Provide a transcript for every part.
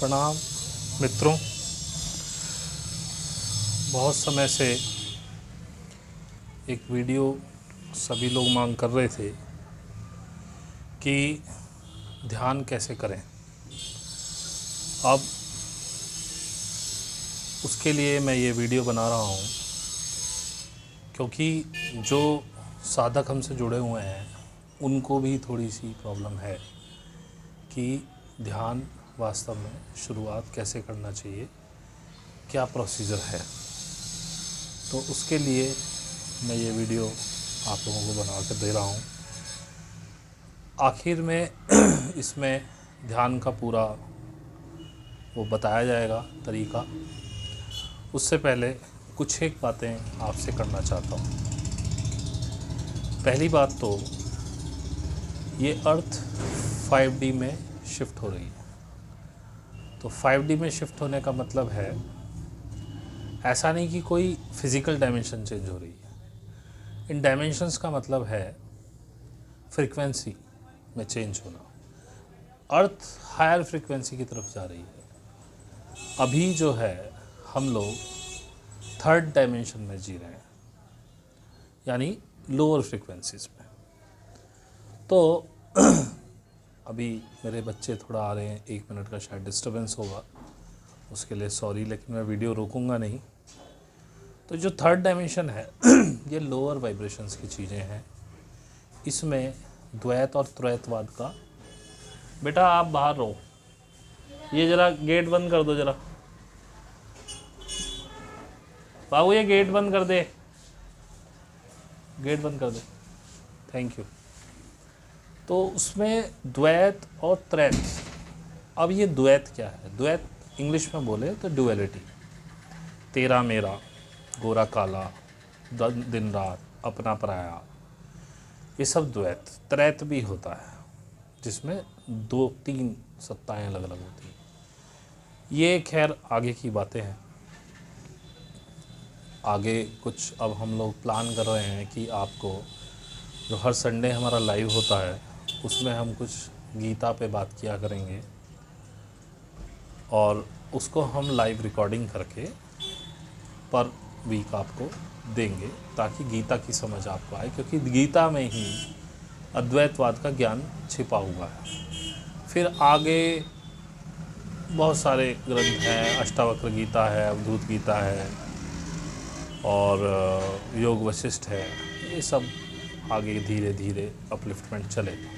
प्रणाम मित्रों। बहुत समय से एक वीडियो सभी लोग मांग कर रहे थे कि ध्यान कैसे करें। अब उसके लिए मैं ये वीडियो बना रहा हूँ क्योंकि जो साधक हमसे जुड़े हुए हैं उनको भी थोड़ी सी प्रॉब्लम है कि ध्यान वास्तव में शुरुआत कैसे करना चाहिए, क्या प्रोसीजर है। तो उसके लिए मैं ये वीडियो आप लोगों को बना कर दे रहा हूँ। आखिर में इसमें ध्यान का पूरा वो बताया जाएगा तरीका। उससे पहले कुछ एक बातें आपसे करना चाहता हूँ। पहली बात तो ये अर्थ 5D में शिफ्ट हो रही है। तो 5D में शिफ्ट होने का मतलब है ऐसा नहीं कि कोई फिज़िकल डायमेंशन चेंज हो रही है। इन डायमेंशंस का मतलब है फ्रीक्वेंसी में चेंज होना। अर्थ हायर फ्रीक्वेंसी की तरफ जा रही है। अभी जो है हम लोग थर्ड डायमेंशन में जी रहे हैं, यानी लोअर फ्रीक्वेंसीज में। तो अभी मेरे बच्चे थोड़ा आ रहे हैं, 1 मिनट का शायद डिस्टर्बेंस होगा, उसके लिए सॉरी, लेकिन मैं वीडियो रोकूंगा नहीं। तो जो थर्ड डायमेंशन है ये लोअर वाइब्रेशंस की चीज़ें हैं। इसमें द्वैत और त्रैतवाद का, बेटा आप बाहर रहो, ये ज़रा गेट बंद कर दो, ज़रा बाबू ये गेट बंद कर दे, गेट बंद कर दे, थैंक यू। तो उसमें द्वैत और त्रैत। अब ये द्वैत क्या है? द्वैत इंग्लिश में बोले तो ड्युअलिटी, तेरा मेरा, गोरा काला, दिन रात, अपना पराया, ये सब द्वैत। त्रैत भी होता है जिसमें 2-3 सत्ताएं अलग अलग होती हैं। ये खैर आगे की बातें हैं। आगे कुछ अब हम लोग प्लान कर रहे हैं कि आपको जो हर संडे हमारा लाइव होता है उसमें हम कुछ गीता पे बात किया करेंगे और उसको हम लाइव रिकॉर्डिंग करके पर वीक आपको देंगे ताकि गीता की समझ आपको आए, क्योंकि गीता में ही अद्वैतवाद का ज्ञान छिपा हुआ है। फिर आगे बहुत सारे ग्रंथ हैं, अष्टावक्र गीता है, अवधूत गीता है और योग वशिष्ठ है। ये सब आगे धीरे धीरे अपलिफ्टमेंट चलेगा।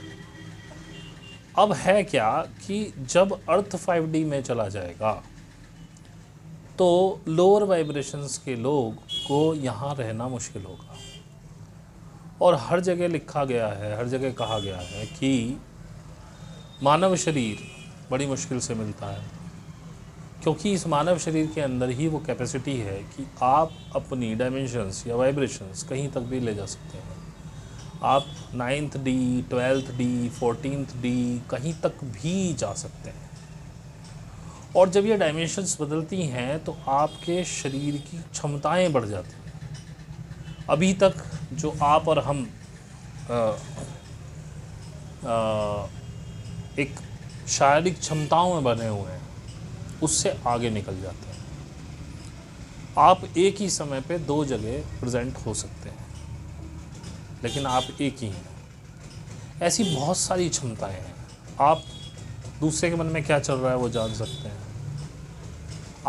अब है क्या कि जब अर्थ 5D में चला जाएगा तो लोअर वाइब्रेशंस के लोग को यहाँ रहना मुश्किल होगा। और हर जगह लिखा गया है, हर जगह कहा गया है कि मानव शरीर बड़ी मुश्किल से मिलता है, क्योंकि इस मानव शरीर के अंदर ही वो कैपेसिटी है कि आप अपनी डायमेंशंस या वाइब्रेशंस कहीं तक भी ले जा सकते हैं। आप 9th D, 12th D, 14th D कहीं तक भी जा सकते हैं। और जब ये डायमेंशंस बदलती हैं तो आपके शरीर की क्षमताएं बढ़ जाती हैं। अभी तक जो आप और हम एक शारीरिक क्षमताओं में बने हुए हैं उससे आगे निकल जाते हैं। आप एक ही समय पे 2 जगह प्रेजेंट हो सकते हैं, लेकिन आप एक ही हैं। ऐसी बहुत सारी क्षमताएं हैं। आप दूसरे के मन में क्या चल रहा है वो जान सकते हैं।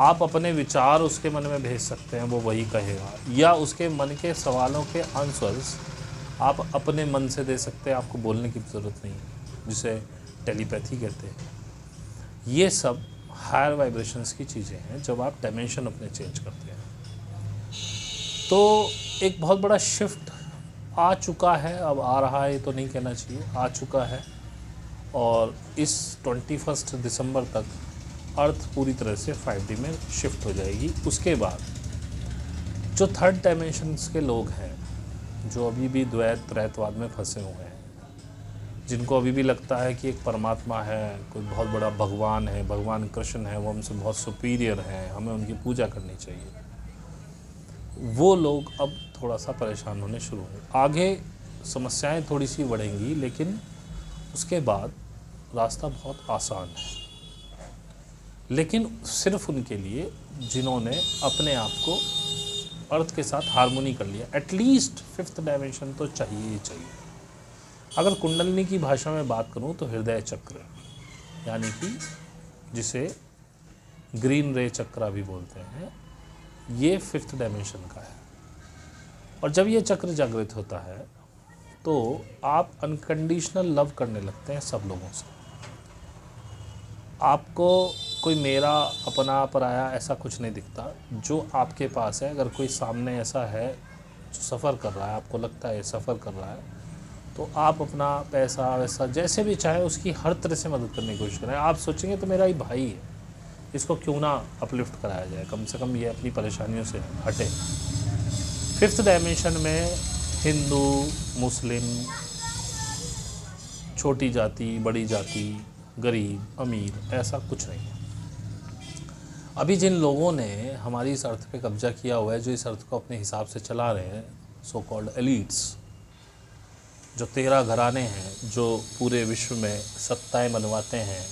आप अपने विचार उसके मन में भेज सकते हैं, वो वही कहेगा, या उसके मन के सवालों के आंसर्स आप अपने मन से दे सकते हैं। आपको बोलने की ज़रूरत नहीं, जिसे टेलीपैथी कहते हैं। ये सब हायर वाइब्रेशंस की चीज़ें हैं जब आप डायमेंशन अपने चेंज करते हैं। तो एक बहुत बड़ा शिफ्ट आ चुका है, अब आ रहा है तो नहीं कहना चाहिए, आ चुका है। और इस 21 दिसंबर तक अर्थ पूरी तरह से 5D में शिफ्ट हो जाएगी। उसके बाद जो थर्ड डायमेंशंस के लोग हैं, जो अभी भी द्वैत त्रैतवाद में फंसे हुए हैं, जिनको अभी भी लगता है कि एक परमात्मा है, कोई बहुत बड़ा भगवान है, भगवान कृष्ण है, वो हमसे बहुत सुपीरियर हैं, हमें उनकी पूजा करनी चाहिए, वो लोग अब थोड़ा सा परेशान होने शुरू होंगे। आगे समस्याएं थोड़ी सी बढ़ेंगी, लेकिन उसके बाद रास्ता बहुत आसान है। लेकिन सिर्फ उनके लिए जिन्होंने अपने आप को अर्थ के साथ हार्मोनी कर लिया। एटलीस्ट 5th डायमेंशन तो चाहिए ही चाहिए। अगर कुंडलिनी की भाषा में बात करूं तो हृदय चक्र, यानी कि जिसे ग्रीन रे चक्र भी बोलते हैं, ये 5th डायमेंशन का है। और जब ये चक्र जागृत होता है तो आप अनकंडीशनल लव करने लगते हैं सब लोगों से। आपको कोई मेरा अपना पराया ऐसा कुछ नहीं दिखता। जो आपके पास है, अगर कोई सामने ऐसा है जो सफ़र कर रहा है, आपको लगता है सफ़र कर रहा है, तो आप अपना पैसा वैसा जैसे भी चाहे उसकी हर तरह से मदद करने की कोशिश करें। आप सोचेंगे तो मेरा ही भाई है, इसको क्यों ना अपलिफ्ट कराया जाए, कम से कम ये अपनी परेशानियों से हटे। 5th डायमेंशन में हिंदू, मुस्लिम, छोटी जाति, बड़ी जाति, गरीब, अमीर, ऐसा कुछ नहीं है। अभी जिन लोगों ने हमारी इस अर्थ पे कब्जा किया हुआ है, जो इस अर्थ को अपने हिसाब से चला रहे हैं, सो कॉल्ड एलिट्स, जो 13 घराने हैं जो पूरे विश्व में सत्ताएं बनवाते हैं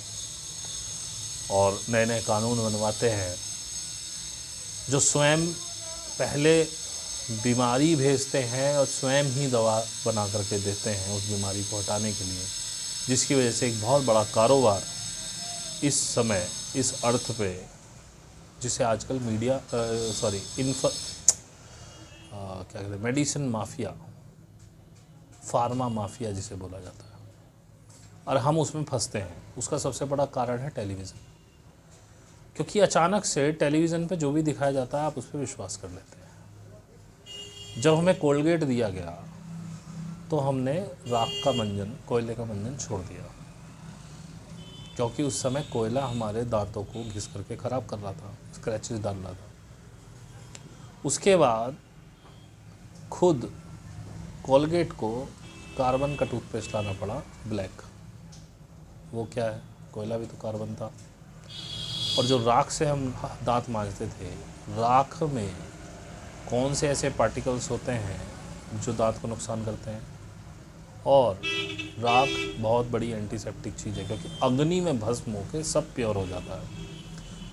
और नए नए कानून बनवाते हैं, जो स्वयं पहले बीमारी भेजते हैं और स्वयं ही दवा बना करके देते हैं उस बीमारी को हटाने के लिए, जिसकी वजह से एक बहुत बड़ा कारोबार इस समय इस अर्थ पे, जिसे आजकल मीडिया क्या कहते हैं, मेडिसिन माफिया, फार्मा माफिया जिसे बोला जाता है, और हम उसमें फंसते हैं। उसका सबसे बड़ा कारण है टेलीविज़न, क्योंकि अचानक से टेलीविज़न पे जो भी दिखाया जाता है आप उस पर विश्वास कर लेते हैं। जब हमें कोलगेट दिया गया तो हमने राख का मंजन, कोयले का मंजन छोड़ दिया, क्योंकि उस समय कोयला हमारे दांतों को घिस करके ख़राब कर रहा था, स्क्रैचेस डाल रहा था। उसके बाद खुद कोलगेट को कार्बन का टूथपेस्ट लाना पड़ा, ब्लैक। वो क्या है, कोयला भी तो कार्बन था। और जो राख से हम दांत मांजते थे, राख में कौन से ऐसे पार्टिकल्स होते हैं जो दांत को नुकसान करते हैं। और राख बहुत बड़ी एंटीसेप्टिक चीज़ है, क्योंकि अग्नि में भस्म होकर सब प्योर हो जाता है,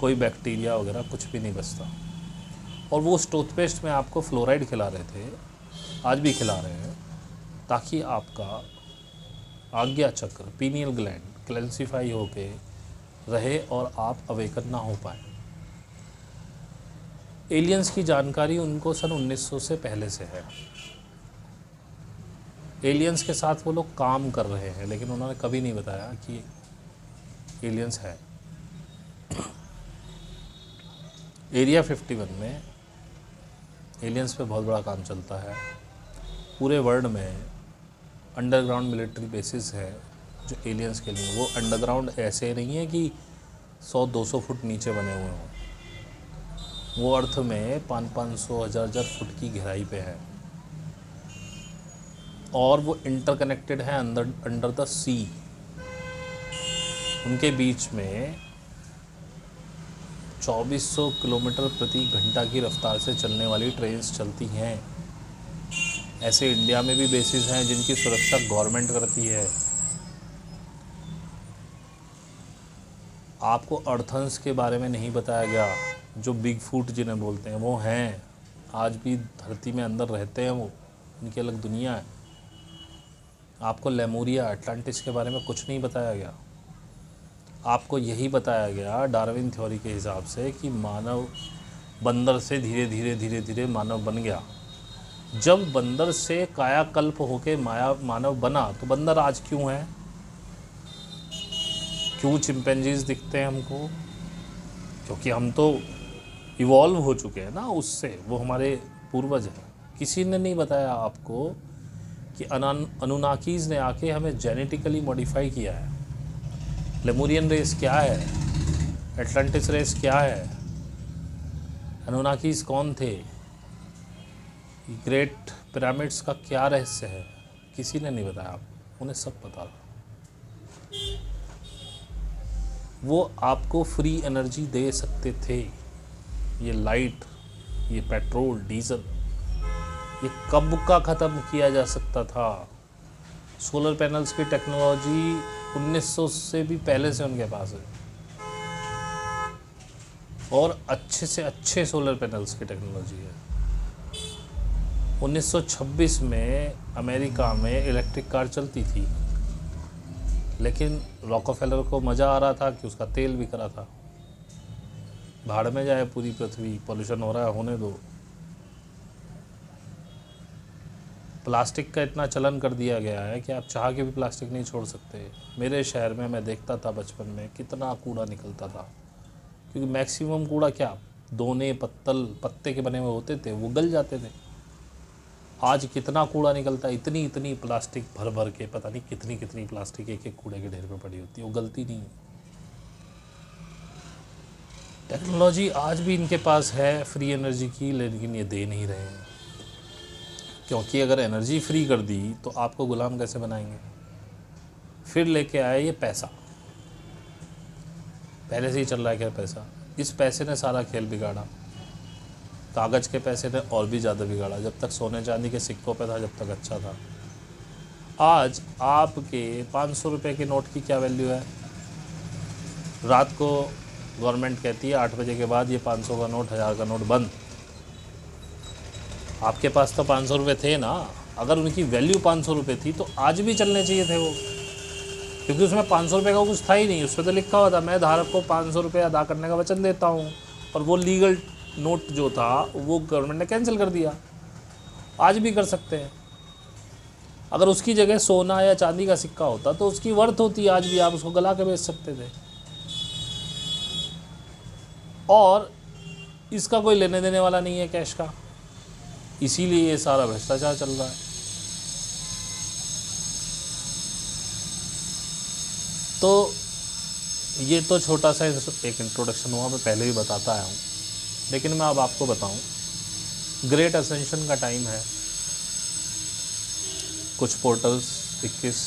कोई बैक्टीरिया वगैरह कुछ भी नहीं बचता। और वो उस टूथपेस्ट में आपको फ्लोराइड खिला रहे थे, आज भी खिला रहे हैं, ताकि आपका आज्ञा चक्र, पीनियल ग्लैंड क्लैसिफाई होके रहे और आप अवेकन ना हो पाए। एलियंस की जानकारी उनको सन 1900 से पहले से है। एलियंस के साथ वो लोग काम कर रहे हैं, लेकिन उन्होंने कभी नहीं बताया कि एलियंस है। एरिया 51 में एलियंस पे बहुत बड़ा काम चलता है। पूरे वर्ल्ड में अंडरग्राउंड मिलिट्री बेसिस है जो एलियंस के लिए। वो अंडरग्राउंड ऐसे नहीं है कि 100-200 फुट नीचे बने हुए हों, वो अर्थ में 500-500 हज़ार फुट की गहराई पे है, और वो इंटरकनेक्टेड है अंडर द सी। उनके बीच में 2400 किलोमीटर प्रति घंटा की रफ्तार से चलने वाली ट्रेन्स चलती हैं। ऐसे इंडिया में भी बेसिस हैं जिनकी सुरक्षा गवर्नमेंट करती है। आपको अर्थन्स के बारे में नहीं बताया गया, जो बिग फूट जिन्हें बोलते हैं, वो हैं, आज भी धरती में अंदर रहते हैं, वो उनकी अलग दुनिया है। आपको लेमुरिया, अटलांटिस के बारे में कुछ नहीं बताया गया। आपको यही बताया गया डार्विन थ्योरी के हिसाब से कि मानव बंदर से धीरे धीरे मानव बन गया। जब बंदर से कायाकल्प होके मानव बना, तो बंदर आज क्यों है, क्यों चिंपैंजीज दिखते हैं हमको? क्योंकि हम तो इवॉल्व हो चुके हैं ना उससे, वो हमारे पूर्वज हैं। किसी ने नहीं बताया आपको कि अनुनाकीज ने आके हमें जेनेटिकली मॉडिफाई किया है। लेमुरियन रेस क्या है, एटलांटिस रेस क्या है, अनुनाकीज कौन थे, ग्रेट पिरामिड्स का क्या रहस्य है, किसी ने नहीं बताया आपको, उन्हें सब पता था। वो आपको फ्री एनर्जी दे सकते थे। ये लाइट, ये पेट्रोल, डीजल, ये कब का ख़त्म किया जा सकता था। सोलर पैनल्स की टेक्नोलॉजी 1900 से भी पहले से उनके पास है। और अच्छे से अच्छे सोलर पैनल्स की टेक्नोलॉजी है। 1926 में अमेरिका में इलेक्ट्रिक कार चलती थी, लेकिन रॉकफेलर को मज़ा आ रहा था कि उसका तेल बिक रहा था। भाड़ में जाए पूरी पृथ्वी, पॉल्यूशन हो रहा है, होने दो। प्लास्टिक का इतना चलन कर दिया गया है कि आप चाह के भी प्लास्टिक नहीं छोड़ सकते। मेरे शहर में मैं देखता था बचपन में कितना कूड़ा निकलता था, क्योंकि मैक्सिमम कूड़ा क्या दोने पत्तल पत्ते के बने हुए होते थे, वो गल जाते थे। आज कितना कूड़ा निकलता है, इतनी इतनी प्लास्टिक भर भर के, पता नहीं कितनी कितनी प्लास्टिक एक एक कूड़े के ढेर पे पड़ी होती है, वो गलती नहीं। टेक्नोलॉजी आज भी इनके पास है फ्री एनर्जी की, लेकिन ये दे नहीं रहे हैं। क्योंकि अगर एनर्जी फ्री कर दी तो आपको गुलाम कैसे बनाएंगे। फिर लेके आए ये पैसा, पहले से ही चल रहा है क्या पैसा। इस पैसे ने सारा खेल बिगाड़ा। कागज़ के पैसे ने और भी ज़्यादा बिगाड़ा। जब तक सोने चांदी के सिक्कों पे था, जब तक अच्छा था। आज आपके 500 रुपये के नोट की क्या वैल्यू है। रात को गवर्नमेंट कहती है 8 बजे के बाद ये 500 का नोट, 1000 का नोट बंद। आपके पास तो 500 रुपये थे ना। अगर उनकी वैल्यू 500 रुपये थी तो आज भी चलने चाहिए थे वो, क्योंकि उसमें 500 रुपये का कुछ था ही नहीं। उस पर तो लिखा हुआ था मैं धारक को 500 रुपये अदा करने का वचन देता हूँ, और वो लीगल नोट जो था वो गवर्नमेंट ने कैंसिल कर दिया। आज भी कर सकते हैं। अगर उसकी जगह सोना या चांदी का सिक्का होता तो उसकी वर्थ होती, आज भी आप उसको गला के बेच सकते थे। और इसका कोई लेने देने वाला नहीं है कैश का, इसीलिए ये सारा भ्रष्टाचार चल रहा है। तो ये तो छोटा सा एक इंट्रोडक्शन हुआ, मैं पहले भी बताता आया हूँ, लेकिन मैं अब आपको बताऊँ। ग्रेट असेंशन का टाइम है। कुछ पोर्टल्स 21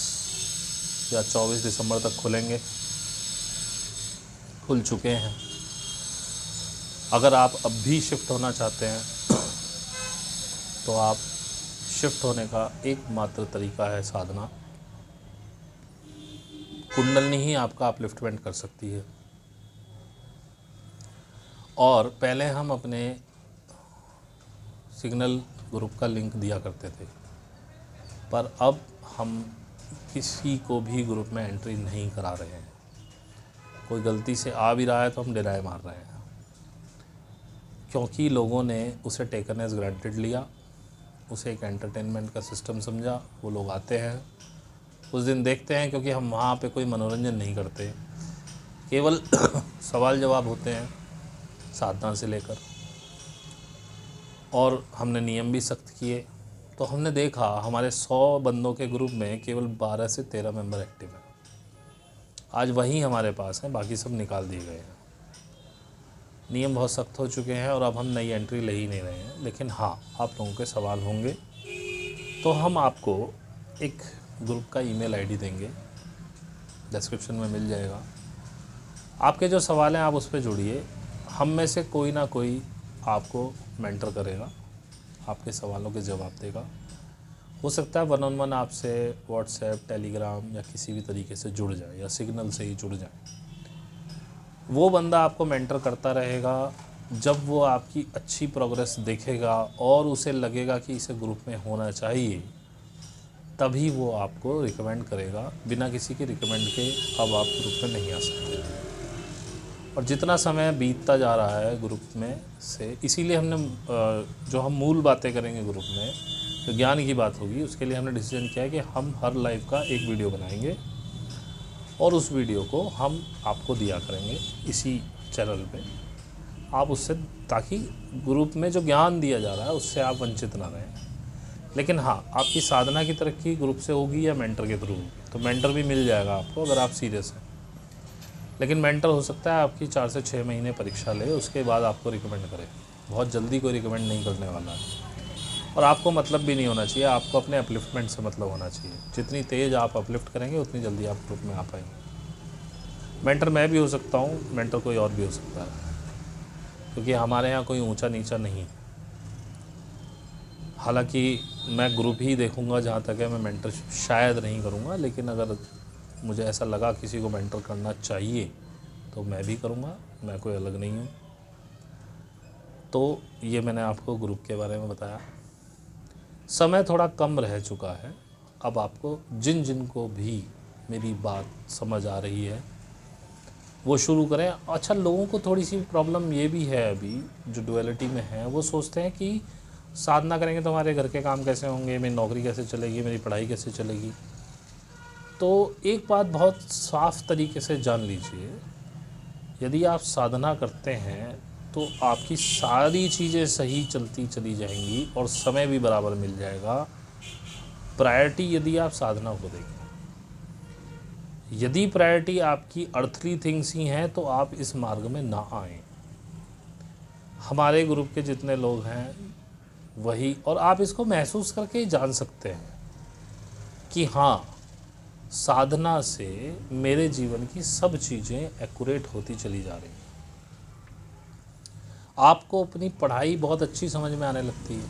या 24 दिसंबर तक खुलेंगे, खुल चुके हैं। अगर आप अब भी शिफ्ट होना चाहते हैं तो आप शिफ्ट होने का एकमात्र तरीका है साधना। कुंडलनी ही आपका अपलिफ्टमेंट कर सकती है। और पहले हम अपने सिग्नल ग्रुप का लिंक दिया करते थे, पर अब हम किसी को भी ग्रुप में एंट्री नहीं करा रहे हैं। कोई गलती से आ भी रहा है तो हम डिनाई मार रहे हैं, क्योंकि लोगों ने उसे टेकन एज ग्रांटेड लिया, उसे एक एंटरटेनमेंट का सिस्टम समझा। वो लोग आते हैं, उस दिन देखते हैं, क्योंकि हम वहाँ पे कोई मनोरंजन नहीं करते, केवल सवाल जवाब होते हैं साधना से लेकर। और हमने नियम भी सख्त किए, तो हमने देखा हमारे 100 बंदों के ग्रुप में केवल 12 से 13 मेंबर एक्टिव हैं। आज वही हमारे पास हैं, बाकी सब निकाल दिए गए हैं। नियम बहुत सख्त हो चुके हैं और अब हम नई एंट्री ले ही नहीं रहे हैं। लेकिन हाँ, आप लोगों के सवाल होंगे तो हम आपको एक ग्रुप का ईमेल आईडी देंगे, डिस्क्रिप्शन में मिल जाएगा। आपके जो सवाल हैं आप उस पर जुड़िए, हम में से कोई ना कोई आपको मेंटर करेगा, आपके सवालों के जवाब देगा। हो सकता है 1-on-1 आपसे व्हाट्सएप, टेलीग्राम या किसी भी तरीके से जुड़ जाए, या सिग्नल से ही जुड़ जाए। वो बंदा आपको मेंटर करता रहेगा। जब वो आपकी अच्छी प्रोग्रेस देखेगा और उसे लगेगा कि इसे ग्रुप में होना चाहिए, तभी वो आपको रिकमेंड करेगा। बिना किसी के रिकमेंड के अब आप ग्रुप में नहीं आ सकते। और जितना समय बीतता जा रहा है ग्रुप में से, इसीलिए हमने जो हम मूल बातें करेंगे ग्रुप में, जो ज्ञान की बात होगी, उसके लिए हमने डिसीजन किया है कि हम हर लाइव का एक वीडियो बनाएंगे और उस वीडियो को हम आपको दिया करेंगे इसी चैनल पे। आप उससे, ताकि ग्रुप में जो ज्ञान दिया जा रहा है उससे आप वंचित ना रहें। लेकिन हाँ, आपकी साधना की तरक्की ग्रुप से होगी या मेंटर के थ्रू होगी, तो मेंटर भी मिल जाएगा आपको अगर आप सीरियस हैं। लेकिन मेंटर हो सकता है आपकी 4 से 6 महीने परीक्षा ले, उसके बाद आपको रिकमेंड करे। बहुत जल्दी कोई रिकमेंड नहीं करने वाला है। और आपको मतलब भी नहीं होना चाहिए, आपको अपने अपलिफ्टमेंट से मतलब होना चाहिए। जितनी तेज़ आप अपलिफ्ट करेंगे उतनी जल्दी आप ग्रुप में आ पाएंगे। मेंटर मैं भी हो सकता हूँ, मेंटर कोई और भी हो सकता है, क्योंकि हमारे यहाँ कोई ऊंचा नीचा नहीं। हालांकि मैं ग्रुप ही देखूंगा जहाँ तक है, मैं मेंटर शायद नहीं करूँगा। लेकिन अगर मुझे ऐसा लगा किसी को मेंटर करना चाहिए तो मैं भी करूँगा, मैं कोई अलग नहीं हूँ। तो ये मैंने आपको ग्रुप के बारे में बताया। समय थोड़ा कम रह चुका है, अब आपको जिन जिन को भी मेरी बात समझ आ रही है वो शुरू करें। अच्छा, लोगों को थोड़ी सी प्रॉब्लम ये भी है अभी जो डुअलिटी में है, वो सोचते हैं कि साधना करेंगे तो हमारे घर के काम कैसे होंगे, मेरी नौकरी कैसे चलेगी, मेरी पढ़ाई कैसे चलेगी। तो एक बात बहुत साफ तरीके से जान लीजिए, यदि आप साधना करते हैं तो आपकी सारी चीज़ें सही चलती चली जाएंगी और समय भी बराबर मिल जाएगा। प्रायोरिटी यदि आप साधना को देंगे, यदि प्रायोरिटी आपकी अर्थली थिंग्स ही हैं तो आप इस मार्ग में ना आएं। हमारे ग्रुप के जितने लोग हैं वही, और आप इसको महसूस करके ही जान सकते हैं कि हाँ, साधना से मेरे जीवन की सब चीज़ें एक्यूरेट होती चली जा रही हैं। आपको अपनी पढ़ाई बहुत अच्छी समझ में आने लगती है,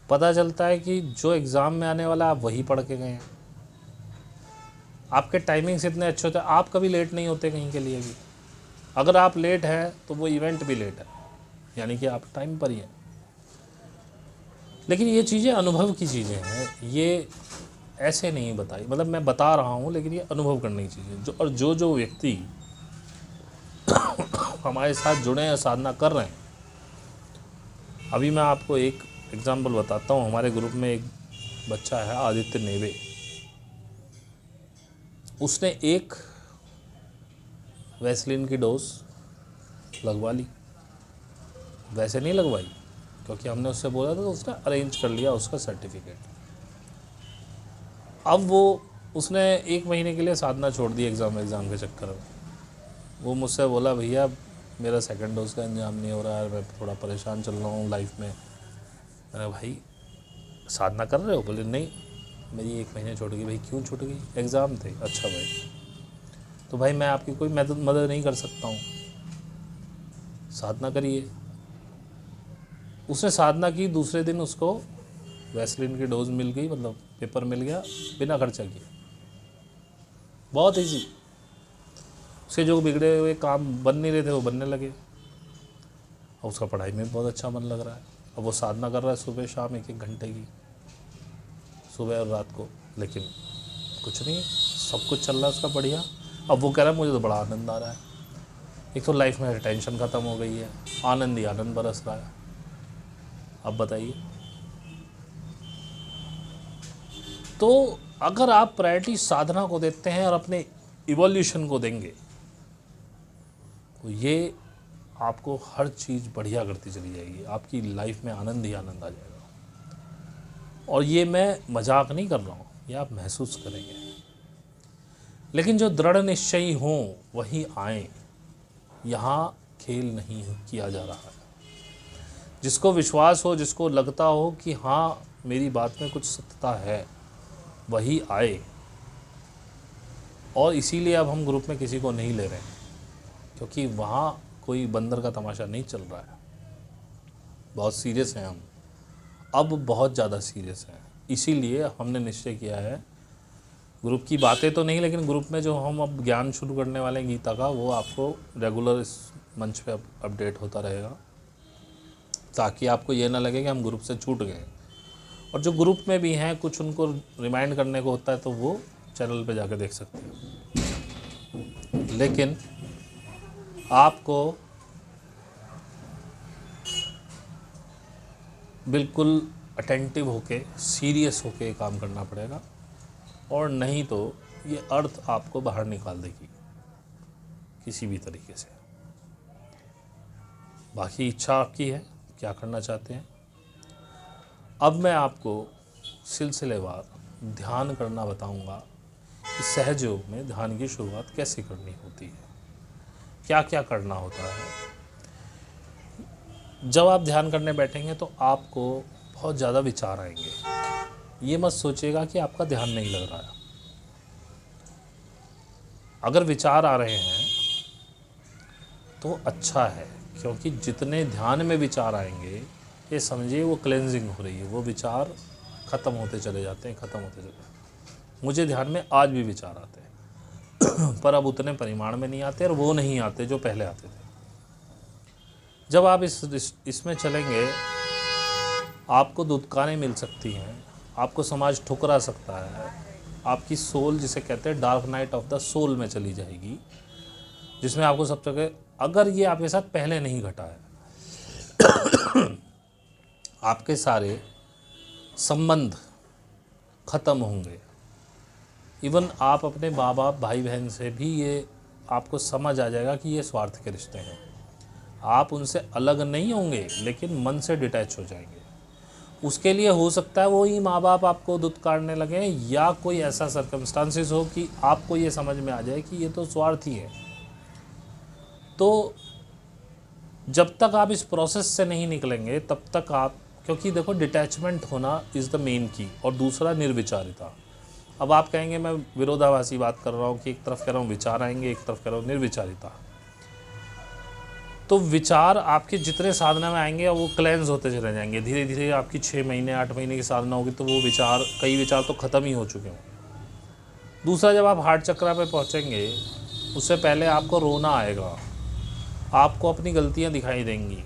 पता चलता है कि जो एग्ज़ाम में आने वाला आप वही पढ़ के गए हैं। आपके टाइमिंग्स इतने अच्छे होते हैं, आप कभी लेट नहीं होते कहीं के लिए भी। अगर आप लेट हैं तो वो इवेंट भी लेट है, यानी कि आप टाइम पर ही हैं। लेकिन ये चीज़ें अनुभव की चीज़ें हैं, ये ऐसे नहीं बताई, मतलब मैं बता रहा हूँ लेकिन ये अनुभव करने की चीज़ें जो, और जो व्यक्ति हमारे साथ जुड़े हैं, साधना कर रहे हैं। अभी मैं आपको एक एग्जांपल बताता हूँ। हमारे ग्रुप में एक बच्चा है आदित्य नेवे, उसने एक वैसलीन की डोज लगवा ली। वैसे नहीं लगवाई, क्योंकि हमने उससे बोला था, तो उसने अरेंज कर लिया उसका सर्टिफिकेट। अब उसने 1 महीने के लिए साधना छोड़ दी एग्ज़ाम के चक्कर में। वो मुझसे बोला, भैया मेरा 2nd डोज का इंतजाम नहीं हो रहा है, मैं थोड़ा परेशान चल रहा हूँ लाइफ में। मैंने, भाई साधना कर रहे हो? बोले नहीं, मेरी 1 महीने छूट गई। भाई क्यों छूट गई? एग्ज़ाम थे। अच्छा भाई, तो भाई मैं आपकी कोई मदद नहीं कर सकता हूँ, साधना करिए। उसने साधना की, दूसरे दिन उसको वैसलीन की डोज मिल गई, मतलब पेपर मिल गया बिना खर्चा किए। बहुत ईजी। उसके जो बिगड़े हुए काम बन नहीं रहे थे वो बनने लगे, और उसका पढ़ाई में बहुत अच्छा मन लग रहा है। अब वो साधना कर रहा है सुबह शाम 1-1 घंटे की, सुबह और रात को। लेकिन कुछ नहीं, सब कुछ चल रहा है उसका बढ़िया। अब वो कह रहा है मुझे तो बड़ा आनंद आ रहा है। एक तो लाइफ में टेंशन ख़त्म हो गई है, आनंद ही आनंद बरस रहा है। अब बताइए, तो अगर आप प्रायोरिटी साधना को देते हैं और अपने इवोल्यूशन को देंगे तो ये आपको हर चीज़ बढ़िया करती चली जाएगी, आपकी लाइफ में आनंद ही आनंद आ जाएगा। और ये मैं मजाक नहीं कर रहा हूँ, ये आप महसूस करेंगे। लेकिन जो दृढ़ निश्चयी हों वही आएँ, यहाँ खेल नहीं किया जा रहा है। जिसको विश्वास हो, जिसको लगता हो कि हाँ मेरी बात में कुछ सत्यता है, वही आए। और इसीलिए अब हम ग्रुप में किसी को नहीं ले रहे हैं, क्योंकि वहाँ कोई बंदर का तमाशा नहीं चल रहा है। बहुत सीरियस हैं हम, अब बहुत ज़्यादा सीरियस हैं। इसीलिए हमने निश्चय किया है, ग्रुप की बातें तो नहीं, लेकिन ग्रुप में जो हम अब ज्ञान शुरू करने वाले हैं गीता का, वो आपको रेगुलर इस मंच पे अपडेट होता रहेगा, ताकि आपको ये ना लगे कि हम ग्रुप से छूट गए। और जो ग्रुप में भी हैं, कुछ उनको रिमाइंड करने को होता है तो वो चैनल पे जाके देख सकते हैं। लेकिन आपको बिल्कुल अटेंटिव होके, सीरियस होके काम करना पड़ेगा, और नहीं तो ये अर्थ आपको बाहर निकाल देगी किसी भी तरीके से। बाकी इच्छा आपकी है, क्या करना चाहते हैं। अब मैं आपको सिलसिलेवार ध्यान करना बताऊंगा कि सहज योग में ध्यान की शुरुआत कैसे करनी होती है, क्या क्या करना होता है। जब आप ध्यान करने बैठेंगे तो आपको बहुत ज़्यादा विचार आएंगे। ये मत सोचिएगा कि आपका ध्यान नहीं लग रहा है। अगर विचार आ रहे हैं तो अच्छा है, क्योंकि जितने ध्यान में विचार आएंगे, ये समझिए वो क्लेंजिंग हो रही है, वो विचार ख़त्म होते चले जाते हैं, ख़त्म होते चले जाते हैं। मुझे ध्यान में आज भी विचार आते हैं पर अब उतने परिमाण में नहीं आते, और वो नहीं आते जो पहले आते थे। जब आप इसमें चलेंगे, आपको दुत्कारें मिल सकती हैं, आपको समाज ठुकरा सकता है, आपकी सोल, जिसे कहते हैं dark night of the soul, में चली जाएगी, जिसमें आपको सब जगह, अगर ये आपके साथ पहले नहीं घटा है, आपके सारे संबंध खत्म होंगे। इवन आप अपने माँ बाप, भाई बहन से भी ये आपको समझ आ जाएगा कि ये स्वार्थ के रिश्ते हैं। आप उनसे अलग नहीं होंगे, लेकिन मन से डिटैच हो जाएंगे। उसके लिए हो सकता है वही माँ बाप आपको दुत्कारने लगे, या कोई ऐसा सर्कमस्टांसिस हो कि आपको ये समझ में आ जाए कि ये तो स्वार्थी है। तो जब तक आप इस प्रोसेस से नहीं निकलेंगे तब तक आप, क्योंकि देखो डिटैचमेंट होना इज़ द मेन की, और दूसरा निर्विचारिता। अब आप कहेंगे मैं विरोधाभासी बात कर रहा हूँ कि एक तरफ कह रहा हूँ विचार आएंगे, एक तरफ कह रहा हूँ निर्विचारिता। तो विचार आपके जितने साधना में आएंगे वो क्लेंस होते चले जाएंगे धीरे धीरे। आपकी 6 महीने 8 महीने की साधना होगी तो वो विचार, कई विचार तो ख़त्म ही हो चुके हों। दूसरा, जब आप हार्ट चक्र पे पहुँचेंगे, उससे पहले आपको रोना आएगा, आपको अपनी गलतियाँ दिखाई देंगी।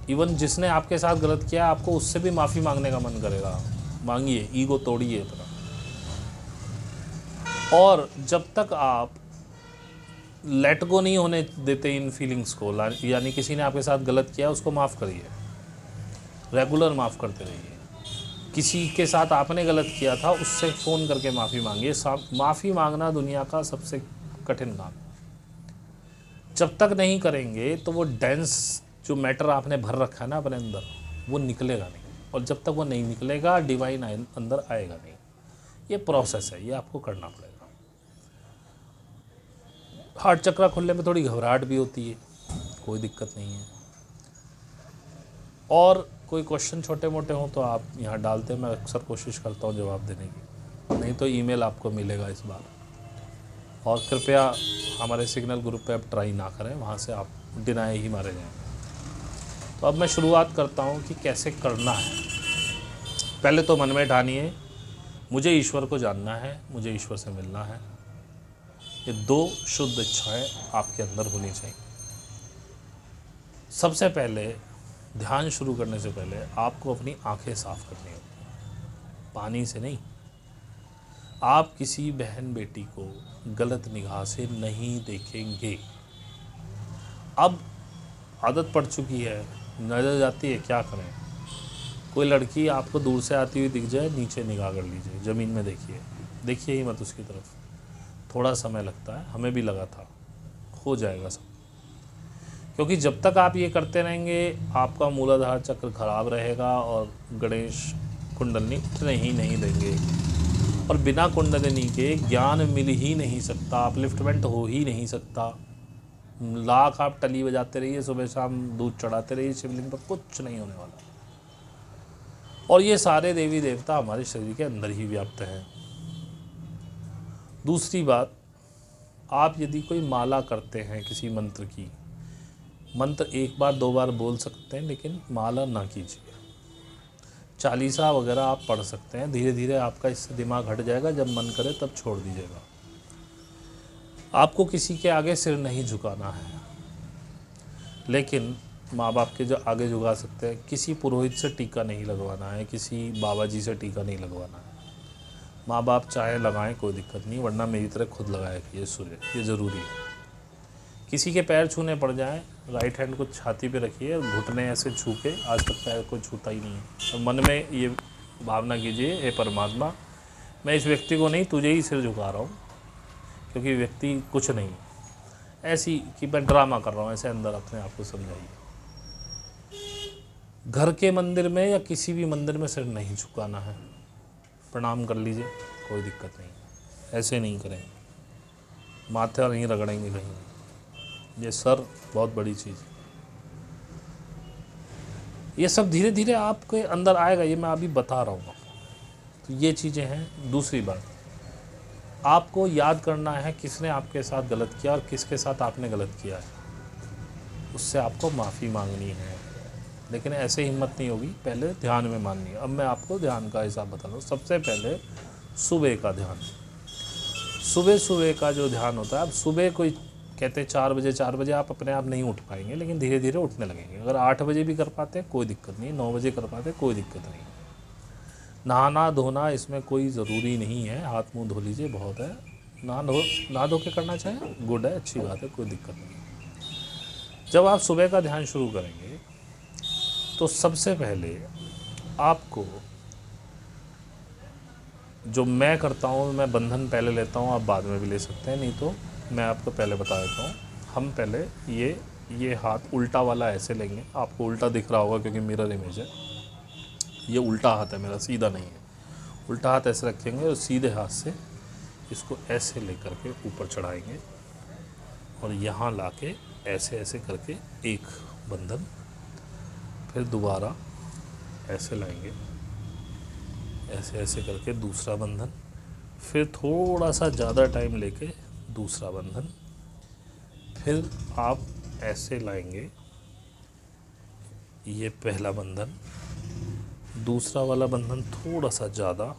इवन जिसने आपके साथ गलत किया, आपको उससे भी माफ़ी मांगने का मन करेगा। मांगिए, ईगो तोड़िए अपना। और जब तक आप लेट गो नहीं होने देते इन फीलिंग्स को, यानी किसी ने आपके साथ गलत किया, उसको माफ़ करिए, रेगुलर माफ़ करते रहिए। किसी के साथ आपने गलत किया था, उससे फ़ोन करके माफ़ी मांगिए। माफ़ी मांगना दुनिया का सबसे कठिन काम। जब तक नहीं करेंगे तो वो डेंस जो मैटर आपने भर रखा है ना अपने अंदर, वो निकलेगा नहीं, और जब तक वो नहीं निकलेगा, डिवाइन अंदर आएगा नहीं। ये प्रोसेस है, ये आपको करना पड़ेगा। हार्ट चक्र खुलने में थोड़ी घबराहट भी होती है, कोई दिक्कत नहीं है। और कोई क्वेश्चन छोटे मोटे हों तो आप यहाँ डालते हैं, मैं अक्सर कोशिश करता हूँ जवाब देने की, नहीं तो ईमेल आपको मिलेगा इस बार। और कृपया हमारे सिग्नल ग्रुप पे आप ट्राई ना करें, वहाँ से आप डिनाई ही मारे जाएंगे। तो अब मैं शुरुआत करता हूँ कि कैसे करना है। पहले तो मन में ठानिए, मुझे ईश्वर को जानना है, मुझे ईश्वर से मिलना है। ये 2 शुद्ध इच्छाएं आपके अंदर होनी चाहिए। सबसे पहले ध्यान शुरू करने से पहले आपको अपनी आंखें साफ करनी होगी, पानी से नहीं। आप किसी बहन बेटी को गलत निगाह से नहीं देखेंगे। अब आदत पड़ चुकी है, नजर जाती है, क्या करें। कोई लड़की आपको दूर से आती हुई दिख जाए, नीचे निगाह कर लीजिए, ज़मीन में देखिए, देखिए ही मत उसकी तरफ। थोड़ा समय लगता है, हमें भी लगा था, हो जाएगा सब। क्योंकि जब तक आप ये करते रहेंगे, आपका मूलाधार चक्र खराब रहेगा और गणेश कुंडलिनी उठने ही नहीं देंगे। और बिना कुंडलिनी के ज्ञान मिल ही नहीं सकता, अपलिफ्टमेंट हो ही नहीं सकता। लाख आप टली बजाते रहिए, सुबह शाम दूध चढ़ाते रहिए शिवलिंग पर, कुछ नहीं होने वाला। और ये सारे देवी देवता हमारे शरीर के अंदर ही व्याप्त हैं। दूसरी बात, आप यदि कोई माला करते हैं किसी मंत्र की, मंत्र 1 बार 2 बार बोल सकते हैं, लेकिन माला ना कीजिए। चालीसा वगैरह आप पढ़ सकते हैं, धीरे धीरे आपका इससे दिमाग हट जाएगा, जब मन करे तब छोड़ दीजिएगा। आपको किसी के आगे सिर नहीं झुकाना है, लेकिन माँ बाप के जो आगे झुका सकते हैं। किसी पुरोहित से टीका नहीं लगवाना है, किसी बाबा जी से टीका नहीं लगवाना है। माँ बाप चाहे लगाएं, कोई दिक्कत नहीं, वरना मेरी तरह खुद लगाया कि सूर्य, ये ज़रूरी है। किसी के पैर छूने पड़ जाएं, राइट हैंड को छाती पे रखिए, घुटने ऐसे छू के, आज तक पैर कोई छूता ही नहीं है। तो मन में ये भावना कीजिए, हे परमात्मा, मैं इस व्यक्ति को नहीं, तुझे ही सिर झुका रहा हूँ, क्योंकि व्यक्ति कुछ नहीं, ऐसी कि मैं ड्रामा कर रहा हूँ, ऐसे अंदर अपने आप को समझाइए। घर के मंदिर में या किसी भी मंदिर में सिर नहीं झुकाना है, प्रणाम कर लीजिए, कोई दिक्कत नहीं, ऐसे नहीं करें, माथा नहीं रगड़ेंगे कहीं। ये सर बहुत बड़ी चीज़ है। ये सब धीरे धीरे आपके अंदर आएगा, ये मैं अभी बता रहा हूँ आपको। तो ये चीज़ें हैं। दूसरी बात, आपको याद करना है किसने आपके साथ गलत किया और किसके साथ आपने गलत किया है, उससे आपको माफ़ी मांगनी है। लेकिन ऐसे हिम्मत नहीं होगी, पहले ध्यान में माननी है। अब मैं आपको ध्यान का हिसाब बता रहा हूँ। सबसे पहले सुबह का ध्यान, सुबह सुबह का जो ध्यान होता है। अब सुबह कोई कहते हैं 4 बजे आप अपने आप नहीं उठ पाएंगे, लेकिन धीरे धीरे उठने लगेंगे। अगर 8 बजे भी कर पाते हैं कोई दिक्कत नहीं, 9 बजे कर पाते हैं कोई दिक्कत नहीं। नहाना धोना इसमें कोई ज़रूरी नहीं है, हाथ मुंह धो लीजिए बहुत है। नहा धो के करना चाहें गुड है, अच्छी बात है, कोई दिक्कत नहीं। जब आप सुबह का ध्यान शुरू करेंगे तो सबसे पहले आपको, जो मैं करता हूँ, मैं बंधन पहले लेता हूँ, आप बाद में भी ले सकते हैं, नहीं तो मैं आपको पहले बता देता हूँ। हम पहले ये हाथ उल्टा वाला ऐसे लेंगे, आपको उल्टा दिख रहा होगा क्योंकि मिरर इमेज है। ये उल्टा हाथ है मेरा, सीधा नहीं है। उल्टा हाथ ऐसे रखेंगे और सीधे हाथ से इसको ऐसे लेकर के ऊपर चढ़ाएंगे और यहाँ लाके ऐसे ऐसे करके एक बंधन, फिर दोबारा ऐसे लाएंगे, ऐसे ऐसे करके दूसरा बंधन, फिर थोड़ा सा ज़्यादा टाइम लेके दूसरा बंधन, फिर आप ऐसे लाएंगे, ये पहला बंधन, दूसरा वाला बंधन थोड़ा सा ज़्यादा,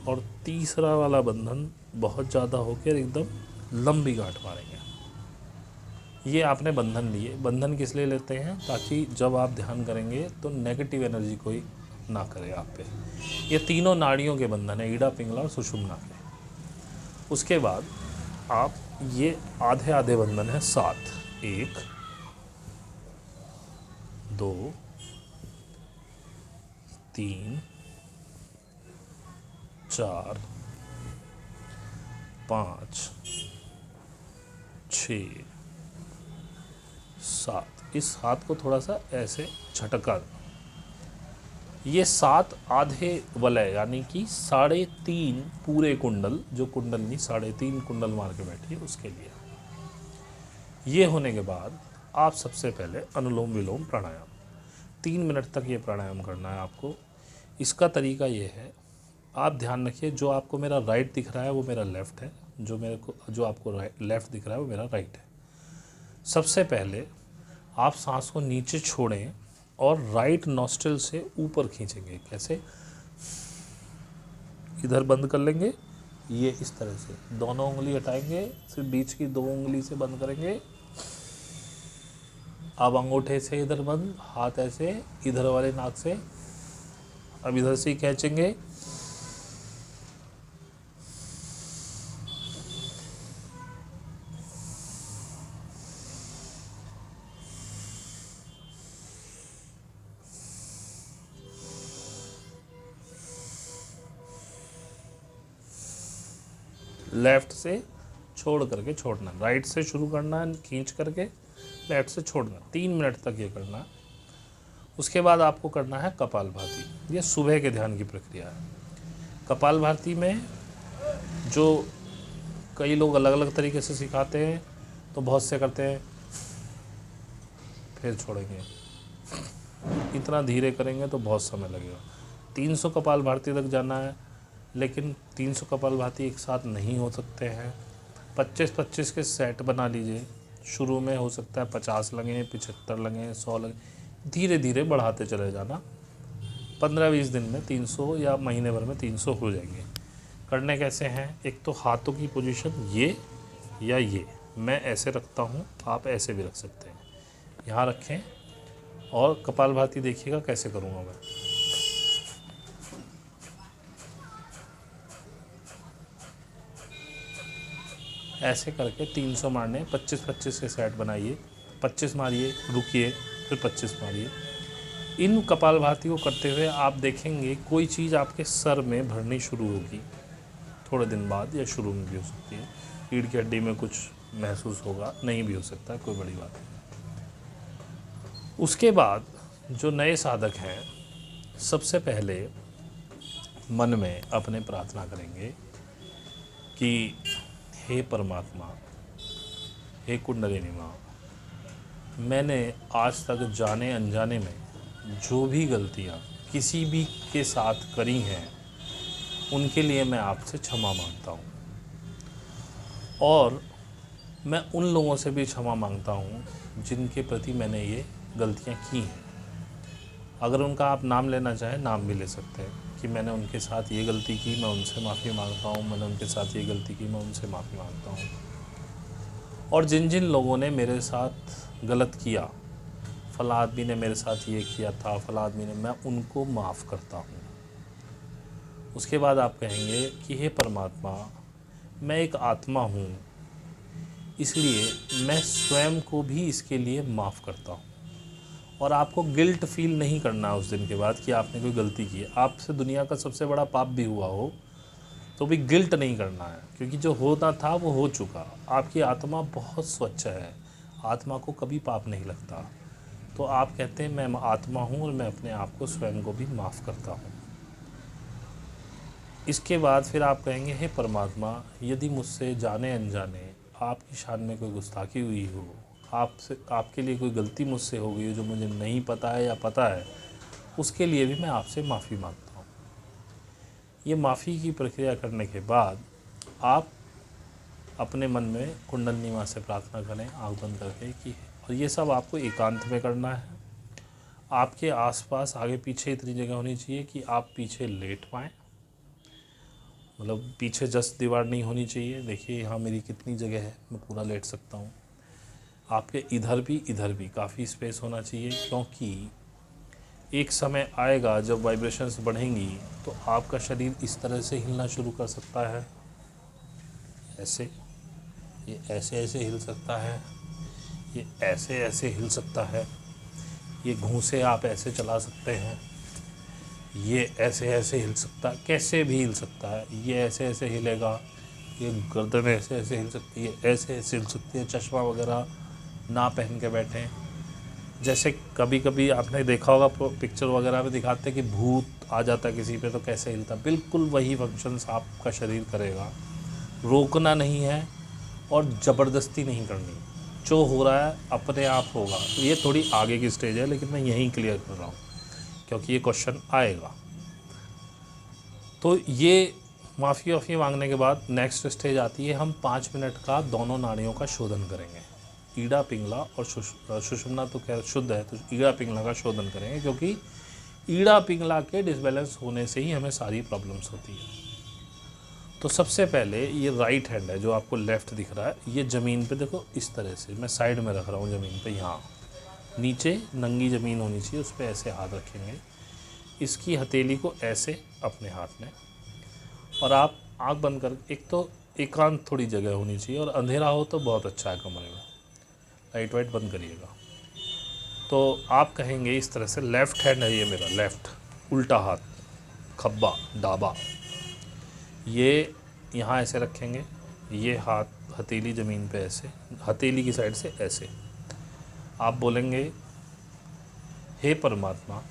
और तीसरा वाला बंधन बहुत ज़्यादा होकर एकदम लंबी गांठ मारेंगे। ये आपने बंधन लिए। बंधन किस लिए लेते हैं? ताकि जब आप ध्यान करेंगे तो नेगेटिव एनर्जी कोई ना करे आप पे। ये तीनों नाड़ियों के बंधन है, ईड़ा, पिंगला और सुषुम्ना के। उसके बाद आप ये आधे आधे बंधन है 7, 1 2 3 4 5 6 7। इस हाथ को थोड़ा सा ऐसे झटका। ये 7 आधे वलय यानी कि 3.5 पूरे कुंडल, जो कुंडल नहीं 3.5 कुंडल मार के बैठिए उसके लिए। ये होने के बाद आप सबसे पहले अनुलोम विलोम प्राणायाम 3 मिनट तक ये प्राणायाम करना है आपको। इसका तरीका ये है, आप ध्यान रखिए, जो आपको मेरा राइट दिख रहा है वो मेरा लेफ़्ट है, जो आपको लेफ़्ट दिख रहा है वो मेरा राइट है। सबसे पहले आप सांस को नीचे छोड़ें और राइट नॉस्ट्रिल से ऊपर खींचेंगे। कैसे? इधर बंद कर लेंगे, ये इस तरह से दोनों उंगली हटाएंगे, सिर्फ बीच की 2 उंगली से बंद करेंगे। अब अंगूठे से इधर बंद, हाथ ऐसे इधर वाले नाक से, अब इधर से ही खींचेंगे। लेफ़्ट से छोड़ करके छोड़ना, राइट से शुरू करना है खींच करके, लेफ़्ट से छोड़ना। 3 मिनट तक ये करना है। उसके बाद आपको करना है कपालभाति। ये सुबह के ध्यान की प्रक्रिया है। कपालभाति में जो कई लोग अलग अलग तरीके से सिखाते हैं, तो बहुत से करते हैं फिर छोड़ेंगे, इतना धीरे करेंगे तो बहुत समय लगेगा। 300 कपालभाति तक जाना है, लेकिन 300 कपालभाति एक साथ नहीं हो सकते हैं। 25-25 के सेट बना लीजिए। शुरू में हो सकता है 50 लगें, 75 लगें, 100 लगें, धीरे धीरे बढ़ाते चले जाना। 15-20 दिन में 300 या महीने भर में 300 हो जाएंगे। करने कैसे हैं? एक तो हाथों की पोजीशन ये या ये, मैं ऐसे रखता हूँ, आप ऐसे भी रख सकते हैं। यहाँ रखें और कपालभाति देखिएगा कैसे करूँगा मैं। ऐसे करके 300 मारने, 25-25 के सेट बनाइए। 25 मारिए, रुकिए, फिर 25 मारिए। इन कपालभाति को करते हुए आप देखेंगे कोई चीज़ आपके सर में भरनी शुरू होगी थोड़े दिन बाद, या शुरू में भी हो सकती है। रीढ़ की हड्डी में कुछ महसूस होगा, नहीं भी हो सकता, कोई बड़ी बात नहीं। उसके बाद जो नए साधक हैं, सबसे पहले मन में अपने प्रार्थना करेंगे कि हे परमात्मा, हे कुंडलिनी माँ, मैंने आज तक जाने अनजाने में जो भी गलतियाँ किसी भी के साथ करी हैं, उनके लिए मैं आपसे क्षमा मांगता हूँ। और मैं उन लोगों से भी क्षमा मांगता हूँ जिनके प्रति मैंने ये गलतियाँ की हैं। अगर उनका आप नाम लेना चाहें, नाम भी ले सकते हैं कि मैंने उनके साथ ये गलती की, मैं उनसे माफ़ी मांगता हूँ, मैंने उनके साथ ये गलती की, मैं उनसे माफ़ी मांगता हूँ। और जिन जिन लोगों ने मेरे साथ गलत किया, फला आदमी ने मेरे साथ ये किया था, फला आदमी ने, मैं उनको माफ़ करता हूँ। उसके बाद आप कहेंगे कि हे परमात्मा, मैं एक आत्मा हूँ, इसलिए मैं स्वयं को भी इसके लिए माफ़ करता हूँ। और आपको गिल्ट फील नहीं करना है उस दिन के बाद कि आपने कोई गलती की है। आपसे दुनिया का सबसे बड़ा पाप भी हुआ हो तो भी गिल्ट नहीं करना है, क्योंकि जो होना था वो हो चुका। आपकी आत्मा बहुत स्वच्छ है, आत्मा को कभी पाप नहीं लगता। तो आप कहते हैं मैं आत्मा हूँ और मैं अपने आप को, स्वयं को भी माफ़ करता हूँ। इसके बाद फिर आप कहेंगे हे परमात्मा, यदि मुझसे जाने अनजाने आपकी शान में कोई गुस्ताखी हुई हो, आपसे, आपके लिए कोई गलती मुझसे हो गई हो जो मुझे नहीं पता है या पता है, उसके लिए भी मैं आपसे माफ़ी मांगता हूँ। ये माफ़ी की प्रक्रिया करने के बाद आप अपने मन में कुंडलिनी माँ से प्रार्थना करें, आँख बंद करके, कि, और ये सब आपको एकांत में करना है। आपके आसपास आगे पीछे इतनी जगह होनी चाहिए कि आप पीछे लेट पाएँ, मतलब पीछे जस्ट दीवार नहीं होनी चाहिए। देखिए यहाँ मेरी कितनी जगह है, मैं पूरा लेट सकता हूँ। आपके इधर भी काफ़ी स्पेस होना चाहिए, क्योंकि एक समय आएगा जब वाइब्रेशंस बढ़ेंगी तो आपका शरीर इस तरह से हिलना शुरू कर सकता है, ऐसे, ये ऐसे ऐसे हिल सकता है, ये ऐसे ऐसे हिल सकता है, ये घूंसे आप ऐसे चला सकते हैं, ये ऐसे ऐसे हिल सकता है, कैसे भी हिल सकता है, ये ऐसे ऐसे हिलेगा, ये गर्दन ऐसे ऐसे हिल सकती है, ऐसे ऐसे हिल सकती है। चश्मा वगैरह ना पहन के बैठें। जैसे कभी कभी आपने देखा होगा पिक्चर वगैरह में दिखाते हैं कि भूत आ जाता है किसी पे तो कैसे हिलता, बिल्कुल वही फंक्शंस आपका शरीर करेगा। रोकना नहीं है और ज़बरदस्ती नहीं करनी, जो हो रहा है अपने आप होगा। ये थोड़ी आगे की स्टेज है, लेकिन मैं यहीं क्लियर कर रहा हूँ क्योंकि ये क्वेश्चन आएगा। तो ये माफ़ी वाफ़ी मांगने के बाद नेक्स्ट स्टेज आती है, हम 5 मिनट का दोनों नाड़ियों का शोधन करेंगे। ईड़ा पिंगला और सुषुम्ना तो खैर शुद्ध है, तो ईड़ा पिंगला का शोधन करेंगे, क्योंकि ईड़ा पिंगला के डिसबैलेंस होने से ही हमें सारी प्रॉब्लम्स होती है। तो सबसे पहले ये राइट हैंड है जो आपको लेफ़्ट दिख रहा है, ये ज़मीन पे देखो इस तरह से, मैं साइड में रख रहा हूँ ज़मीन पे, यहाँ नीचे नंगी ज़मीन होनी चाहिए, उस पर ऐसे हाथ रखेंगे, इसकी हथेली को ऐसे अपने हाथ में, और आप आँख बंद कर, एक तो एकांत थोड़ी जगह होनी चाहिए, और अंधेरा हो तो बहुत अच्छा है कमरे में, लाइट वाइट बंद करिएगा। तो आप कहेंगे इस तरह से, लेफ़्ट हैंड है ये मेरा, लेफ़्ट उल्टा हाथ, खब्बा डाबा, ये यहाँ ऐसे रखेंगे, ये हाथ हथेली ज़मीन पे ऐसे, हथेली की साइड से ऐसे। आप बोलेंगे हे परमात्मा,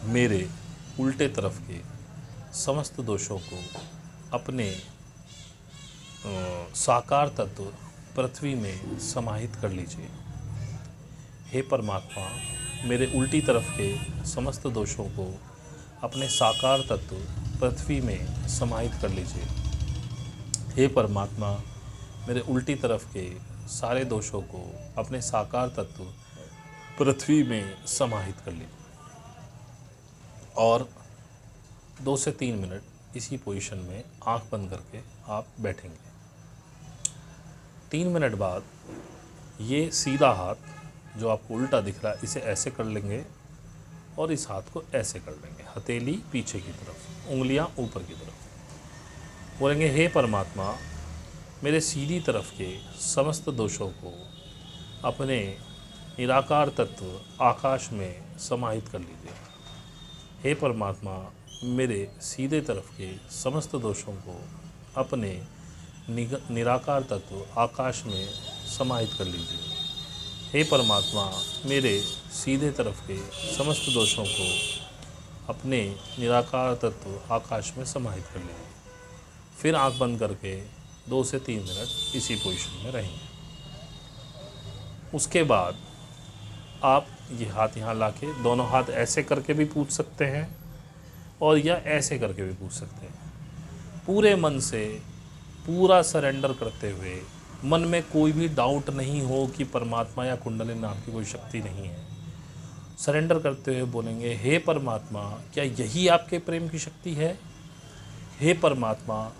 मेरे उल्टे तरफ के समस्त दोषों को अपने साकार तत्व पृथ्वी में समाहित कर लीजिए। हे परमात्मा, मेरे उल्टी तरफ के समस्त दोषों को अपने साकार तत्व पृथ्वी में समाहित कर लीजिए। हे परमात्मा, मेरे उल्टी तरफ के सारे दोषों को अपने साकार तत्व पृथ्वी में समाहित कर लीजिए। और 2 से 3 मिनट इसी पोजीशन में आंख बंद करके आप बैठेंगे। 3 मिनट बाद ये सीधा हाथ जो आपको उल्टा दिख रहा है, इसे ऐसे कर लेंगे और इस हाथ को ऐसे कर लेंगे, हथेली पीछे की तरफ, उंगलियां ऊपर की तरफ। बोलेंगे हे परमात्मा, मेरे सीधी तरफ के समस्त दोषों को अपने निराकार तत्व आकाश में समाहित कर लीजिए। हे परमात्मा, मेरे सीधे तरफ के समस्त दोषों को अपने निराकार तत्व आकाश में समाहित कर लीजिए। हे परमात्मा, मेरे सीधे तरफ के समस्त दोषों को अपने निराकार तत्व आकाश में समाहित कर लीजिए। फिर आंख बंद करके 2 से 3 मिनट इसी पोजीशन में रहेंगे। उसके बाद आप ये हाथ यहाँ लाके, दोनों हाथ ऐसे करके भी पूछ सकते हैं और या ऐसे करके भी पूछ सकते हैं। पूरे मन से पूरा सरेंडर करते हुए, मन में कोई भी डाउट नहीं हो कि परमात्मा या कुंडलिनी नाम की कोई शक्ति नहीं है। सरेंडर करते हुए बोलेंगे हे परमात्मा, क्या यही आपके प्रेम की शक्ति है? हे परमात्मा,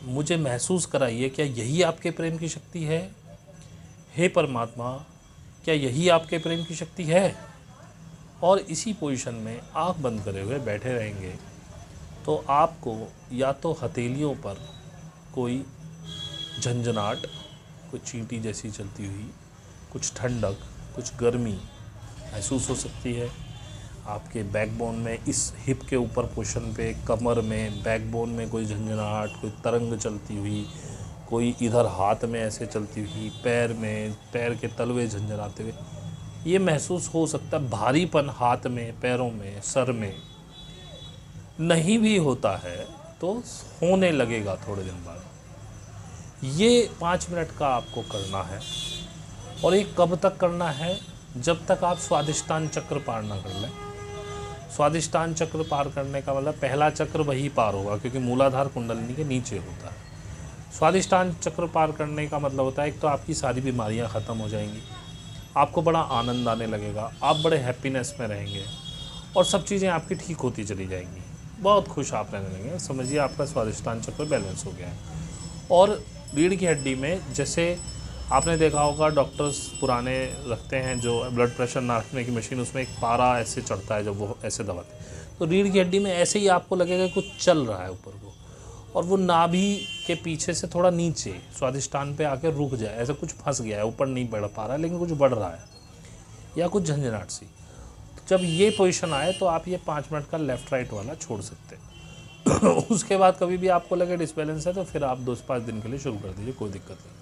मुझे महसूस कराइए, क्या यही आपके प्रेम की शक्ति है? हे परमात्मा, क्या यही आपके प्रेम की शक्ति है? और इसी पोजीशन में आँख बंद करे हुए बैठे रहेंगे तो आपको या तो हथेलियों पर कोई झंझनाहट, कोई चींटी जैसी चलती हुई, कुछ ठंडक, कुछ गर्मी महसूस हो सकती है। आपके बैकबोन में, इस हिप के ऊपर पोर्शन पे, कमर में, बैकबोन में कोई झंझनाहट, कोई तरंग चलती हुई, कोई इधर हाथ में ऐसे चलती हुई, पैर में, पैर के तलवे झंझनाते हुए, ये महसूस हो सकता है। भारीपन हाथ में, पैरों में, सर में। नहीं भी होता है तो होने लगेगा थोड़े दिन बाद। ये 5 मिनट का आपको करना है। और ये कब तक करना है? जब तक आप स्वादिष्टान चक्र पार ना कर लें। स्वादिष्टान चक्र पार करने का मतलब पहला चक्र वही पार होगा, क्योंकि मूलाधार कुंडलिनी के नीचे होता है। स्वादिष्टान चक्र पार करने का मतलब होता है, एक तो आपकी सारी बीमारियां ख़त्म हो जाएंगी, आपको बड़ा आनंद आने लगेगा, आप बड़े हैप्पीनेस में रहेंगे और सब चीज़ें आपकी ठीक होती चली जाएंगी, बहुत खुश आप रहने लगेंगे। समझिए आपका स्वादिष्टान चक्र बैलेंस हो गया है। और रीढ़ की हड्डी में, जैसे आपने देखा होगा डॉक्टर्स पुराने रखते हैं जो ब्लड प्रेशर नापने की मशीन, उसमें एक पारा ऐसे चढ़ता है जब वो ऐसे दबाते हैं, तो रीढ़ की हड्डी में ऐसे ही आपको लगेगा कुछ चल रहा है ऊपर को, और वो नाभि के पीछे से थोड़ा नीचे स्वादिष्टान पे आके रुक जाए, ऐसा कुछ फंस गया है, ऊपर नहीं बढ़ पा रहा है लेकिन कुछ बढ़ रहा है, या कुछ झंझनाहट सी। तो जब ये पोजीशन आए तो आप ये 5 मिनट का लेफ़्ट राइट वाला छोड़ सकते हैं। उसके बाद कभी भी आपको लगे डिसबैलेंस है तो फिर आप 2-5 दिन के लिए शुरू कर दीजिए, कोई दिक्कत नहीं।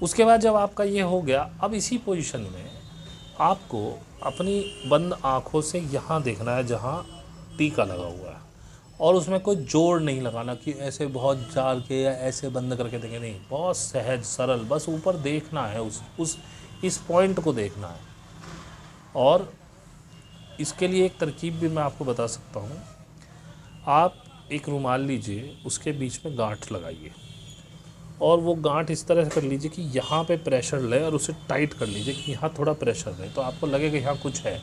उसके बाद जब आपका ये हो गया, अब इसी पोजीशन में आपको अपनी बंद आँखों से यहाँ देखना है जहाँ टीका लगा हुआ है, और उसमें कोई जोर नहीं लगाना कि ऐसे बहुत जार के या ऐसे बंद करके देखें, नहीं, बहुत सहज सरल, बस ऊपर देखना है, इस पॉइंट को देखना है। और इसके लिए एक तरकीब भी मैं आपको बता सकता हूँ। आप एक रुमाल लीजिए, उसके बीच में गांठ लगाइए, और वो गांठ इस तरह से कर लीजिए कि यहाँ पे प्रेशर ले, और उसे टाइट कर लीजिए कि यहाँ थोड़ा प्रेशर रहे, तो आपको लगेगा यहाँ कुछ है।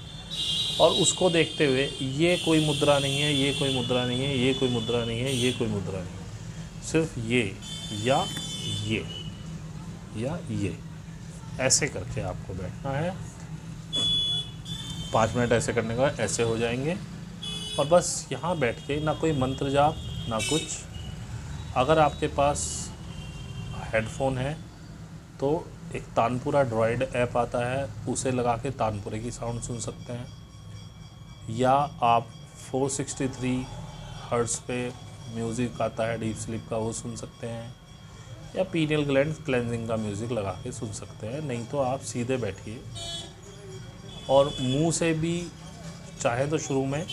और उसको देखते हुए, ये कोई मुद्रा नहीं है, ये कोई मुद्रा नहीं है, ये कोई मुद्रा नहीं है, ये कोई मुद्रा नहीं है, सिर्फ ये या ये या ये, ऐसे करके आपको बैठना है। 5 मिनट ऐसे करने के बाद ऐसे हो जाएंगे, और बस यहाँ बैठ के ना कोई मंत्र जाप ना कुछ। अगर आपके पास हेडफोन है तो एक तानपुरा ड्रॉइड ऐप आता है, उसे लगा के तानपुरे की साउंड सुन सकते हैं, या आप 463 हर्ट्ज़ पे म्यूज़िक आता है डीप स्लीप का, वो सुन सकते हैं, या पीनियल ग्लैंड क्लेंजिंग का म्यूज़िक लगा के सुन सकते हैं। नहीं तो आप सीधे बैठिए और मुंह से भी चाहे तो शुरू में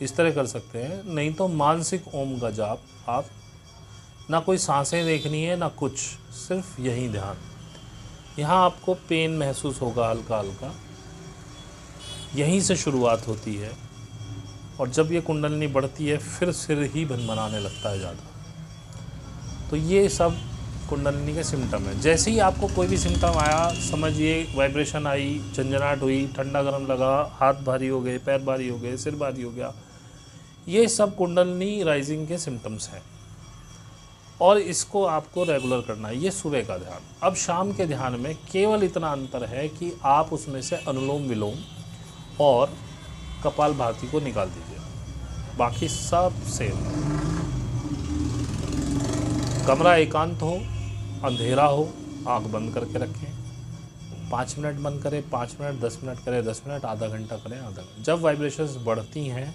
इस तरह कर सकते हैं। नहीं तो मानसिक ओम का जाप, आप ना कोई सांसें देखनी है ना कुछ, सिर्फ यही ध्यान। यहाँ आपको पेन महसूस होगा हल्का हल्का, यहीं से शुरुआत होती है, और जब ये कुंडलिनी बढ़ती है फिर सिर ही भनभनाने लगता है ज़्यादा। तो ये सब कुंडलिनी के सिम्टम है। जैसे ही आपको कोई भी सिम्टम आया, समझिए वाइब्रेशन आई, झंझनाहट हुई, ठंडा गर्म लगा, हाथ भारी हो गए, पैर भारी हो गए, सिर भारी हो गया, ये सब कुंडलिनी राइजिंग के सिम्टम्स हैं, और इसको आपको रेगुलर करना है। ये सुबह का ध्यान। अब शाम के ध्यान में केवल इतना अंतर है कि आप उसमें से अनुलोम विलोम और कपालभाति को निकाल दीजिए, बाकी सब सेम। कमरा एकांत हो, अंधेरा हो, आंख बंद करके रखें, 5 मिनट बंद करें, 5 मिनट, 10 मिनट करें, 10 मिनट, आधा घंटा करें, आधा घंटा। जब वाइब्रेशंस बढ़ती हैं,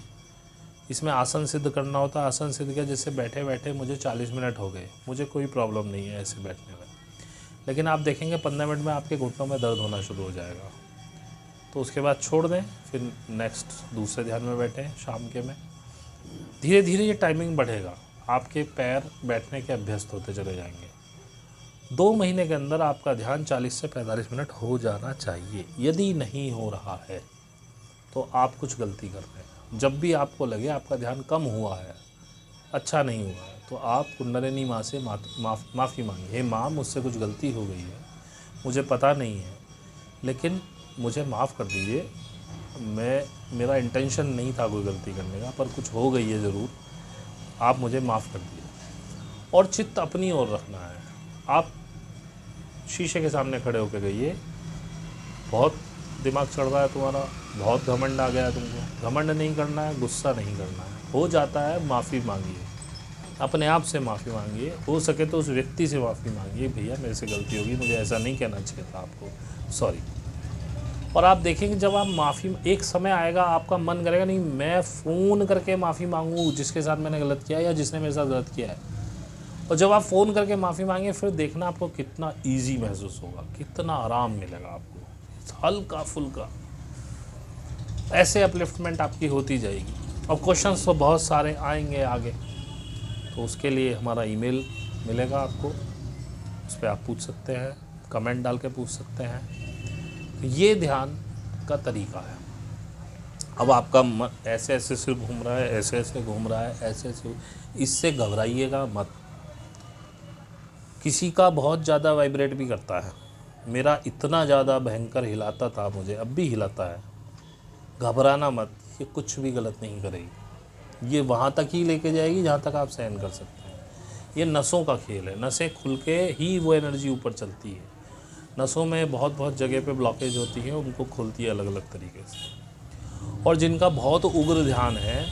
इसमें आसन सिद्ध करना होता है। आसन सिद्ध क्या, जैसे बैठे बैठे मुझे 40 मिनट हो गए, मुझे कोई प्रॉब्लम नहीं है ऐसे बैठने में, लेकिन आप देखेंगे 15 मिनट में आपके घुटनों में दर्द होना शुरू हो जाएगा, तो उसके बाद छोड़ दें, फिर नेक्स्ट दूसरे ध्यान में बैठें शाम के में। धीरे धीरे ये टाइमिंग बढ़ेगा, आपके पैर बैठने के अभ्यस्त होते चले जाएंगे। 2 महीने के अंदर आपका ध्यान 40 से 45 मिनट हो जाना चाहिए। यदि नहीं हो रहा है तो आप कुछ गलती कर रहे हैं। जब भी आपको लगे आपका ध्यान कम हुआ है, अच्छा नहीं हुआ है, तो आप कुंडलिनी माँ से माफ़ी मांगिए। हे माँ, मुझसे कुछ गलती हो गई है, मुझे पता नहीं है, लेकिन मुझे माफ़ कर दीजिए। मेरा इंटेंशन नहीं था कोई गलती करने का, पर कुछ हो गई है ज़रूर, आप मुझे माफ़ कर दीजिए। और चित्त अपनी ओर रखना है। आप शीशे के सामने खड़े होकर गइए, बहुत दिमाग चढ़ रहा है तुम्हारा, बहुत घमंड आ गया है तुमको, घमंड नहीं करना है, गुस्सा नहीं करना है, हो जाता है माफ़ी मांगिए, अपने आप से माफ़ी मांगिए। हो सके तो उस व्यक्ति से माफ़ी मांगिए, भैया मेरे से गलती होगी, मुझे ऐसा नहीं कहना चाहिए था आपको, सॉरी। और आप देखेंगे जब आप माफ़ी, एक समय आएगा आपका मन करेगा नहीं मैं फ़ोन करके माफ़ी मांगूँ जिसके साथ मैंने गलत किया या जिसने मेरे साथ गलत किया है। और जब आप फ़ोन करके माफ़ी मांगे, फिर देखना आपको कितना ईजी महसूस होगा, कितना आराम मिलेगा आपको, हल्का फुल्का ऐसे अपलिफ्टमेंट आपकी होती जाएगी। और क्वेश्चंस तो बहुत सारे आएंगे आगे, तो उसके लिए हमारा ईमेल मिलेगा आपको, उस पर आप पूछ सकते हैं, कमेंट डाल के पूछ सकते हैं। तो ये ध्यान का तरीका है। अब आपका मन ऐसे ऐसे सिर घूम रहा है, ऐसे ऐसे घूम रहा है, ऐसे ऐसे, इससे घबराइएगा मत। किसी का बहुत ज़्यादा वाइब्रेट भी करता है, मेरा इतना ज़्यादा भयंकर हिलाता था, मुझे अब भी हिलाता है। घबराना मत, ये कुछ भी गलत नहीं करेगी, ये वहाँ तक ही लेके जाएगी जहाँ तक आप सहन कर सकते हैं। ये नसों का खेल है, नसें खुल के ही वो एनर्जी ऊपर चलती है। नसों में बहुत जगह पे ब्लॉकेज होती है, उनको खोलती है अलग अलग तरीके से। और जिनका बहुत उग्र ध्यान है,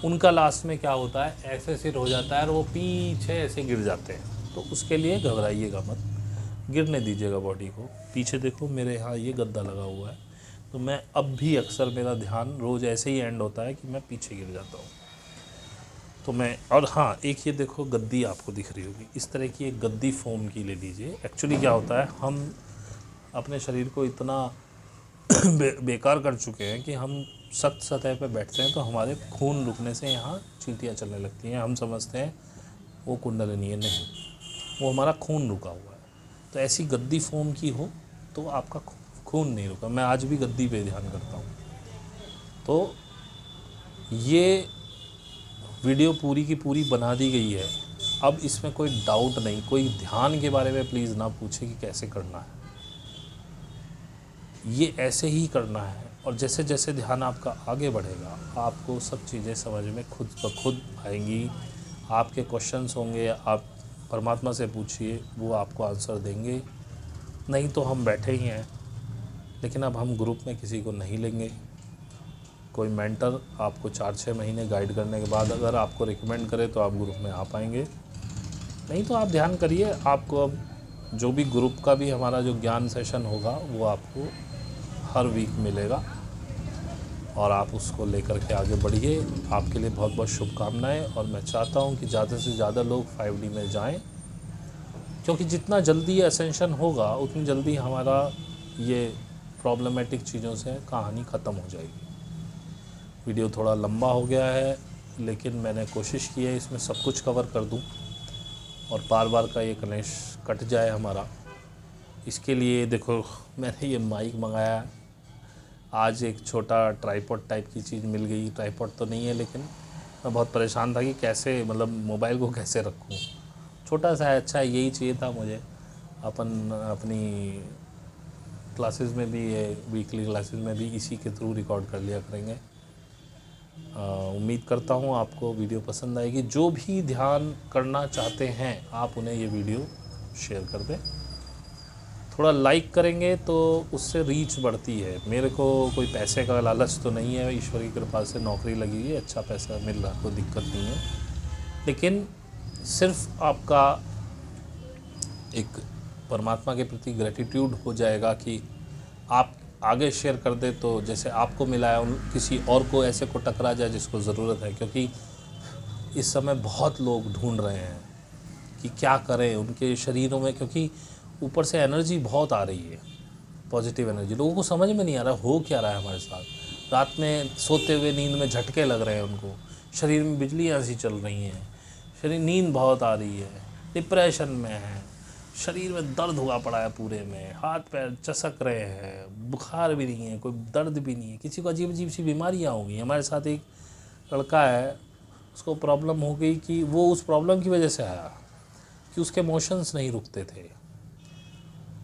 उनका लास्ट में क्या होता है, ऐसे सिर हो जाता है और वो पीछे ऐसे गिर जाते हैं। तो उसके लिए घबराइएगा मत, गिरने दीजिएगा बॉडी को। पीछे देखो, मेरे यहाँ ये गद्दा लगा हुआ है, तो मैं अब भी अक्सर मेरा ध्यान रोज़ ऐसे ही एंड होता है कि मैं पीछे गिर जाता हूँ। तो मैं, और हाँ, एक ये देखो गद्दी आपको दिख रही होगी, इस तरह की एक गद्दी फोम की ले लीजिए। एक्चुअली क्या होता है, हम अपने शरीर को इतना बेकार कर चुके हैं कि हम सख्त सतह पे बैठते हैं तो हमारे खून रुकने से यहाँ चींटियाँ चलने लगती हैं। हम समझते हैं वो कुंडलिनी है, नहीं, वो हमारा खून रुका हुआ है। तो ऐसी गद्दी फोम की हो तो आपका खून नहीं रुका। मैं आज भी गद्दी पे ध्यान करता हूँ। तो ये वीडियो पूरी की पूरी बना दी गई है, अब इसमें कोई डाउट नहीं। कोई ध्यान के बारे में प्लीज़ ना पूछे कि कैसे करना है, ये ऐसे ही करना है। और जैसे जैसे ध्यान आपका आगे बढ़ेगा, आपको सब चीज़ें समझ में खुद ब खुद आएंगी। आपके क्वेश्चंस होंगे, आप परमात्मा से पूछिए, वो आपको आंसर देंगे। नहीं तो हम बैठे ही हैं, लेकिन अब हम ग्रुप में किसी को नहीं लेंगे। कोई मेंटर आपको 4-6 महीने गाइड करने के बाद अगर आपको रिकमेंड करे तो आप ग्रुप में आ पाएंगे, नहीं तो आप ध्यान करिए। आपको अब जो भी ग्रुप का भी हमारा जो ज्ञान सेशन होगा वो आपको हर वीक मिलेगा, और आप उसको लेकर के आगे बढ़िए। आपके लिए बहुत बहुत शुभकामनाएं। और मैं चाहता हूं कि ज़्यादा से ज़्यादा लोग 5D में जाएं, क्योंकि जितना जल्दी ये असेंशन होगा उतनी जल्दी हमारा ये प्रॉब्लमेटिक चीज़ों से कहानी ख़त्म हो जाएगी। वीडियो थोड़ा लंबा हो गया है, लेकिन मैंने कोशिश की है इसमें सब कुछ कवर कर दूं और बार बार का ये कनेश कट जाए हमारा। इसके लिए देखो, मैंने ये माइक मंगाया, आज एक छोटा ट्राइपॉड टाइप की चीज़ मिल गई। ट्राइपॉड तो नहीं है, लेकिन मैं बहुत परेशान था कि कैसे, मतलब मोबाइल को कैसे रखूं। छोटा सा है, अच्छा यही चाहिए था मुझे। अपनी क्लासेस में भी, ये वीकली क्लासेस में भी इसी के थ्रू रिकॉर्ड कर लिया करेंगे। उम्मीद करता हूँ आपको वीडियो पसंद आएगी। जो भी ध्यान करना चाहते हैं आप उन्हें ये वीडियो शेयर कर दें। थोड़ा लाइक करेंगे तो उससे रीच बढ़ती है। मेरे को कोई पैसे का लालच तो नहीं है, ईश्वर की कृपा से नौकरी लगी है, अच्छा पैसा मिल रहा, कोई दिक्कत नहीं है। लेकिन सिर्फ आपका एक परमात्मा के प्रति ग्रेटिट्यूड हो जाएगा कि आप आगे शेयर कर दे, तो जैसे आपको मिला है किसी और को ऐसे को टकरा जाए जिसको ज़रूरत है। क्योंकि इस समय बहुत लोग ढूंढ रहे हैं कि क्या करें उनके शरीरों में, क्योंकि ऊपर से एनर्जी बहुत आ रही है, पॉजिटिव एनर्जी। लोगों को समझ में नहीं आ रहा हो क्या रहा है हमारे साथ। रात में सोते हुए नींद में झटके लग रहे हैं उनको, शरीर में बिजलियाँ सी चल रही हैं, शरीर नींद बहुत आ रही है, डिप्रेशन में है, शरीर में दर्द हुआ पड़ा है पूरे में, हाथ पैर चसक रहे हैं, बुखार भी नहीं है, कोई दर्द भी नहीं है, किसी को अजीब अजीब सी बीमारियाँ हो गई। हमारे साथ एक लड़का है, उसको प्रॉब्लम हो गई कि वो उस प्रॉब्लम की वजह से आया कि उसके इमोशंस नहीं रुकते थे,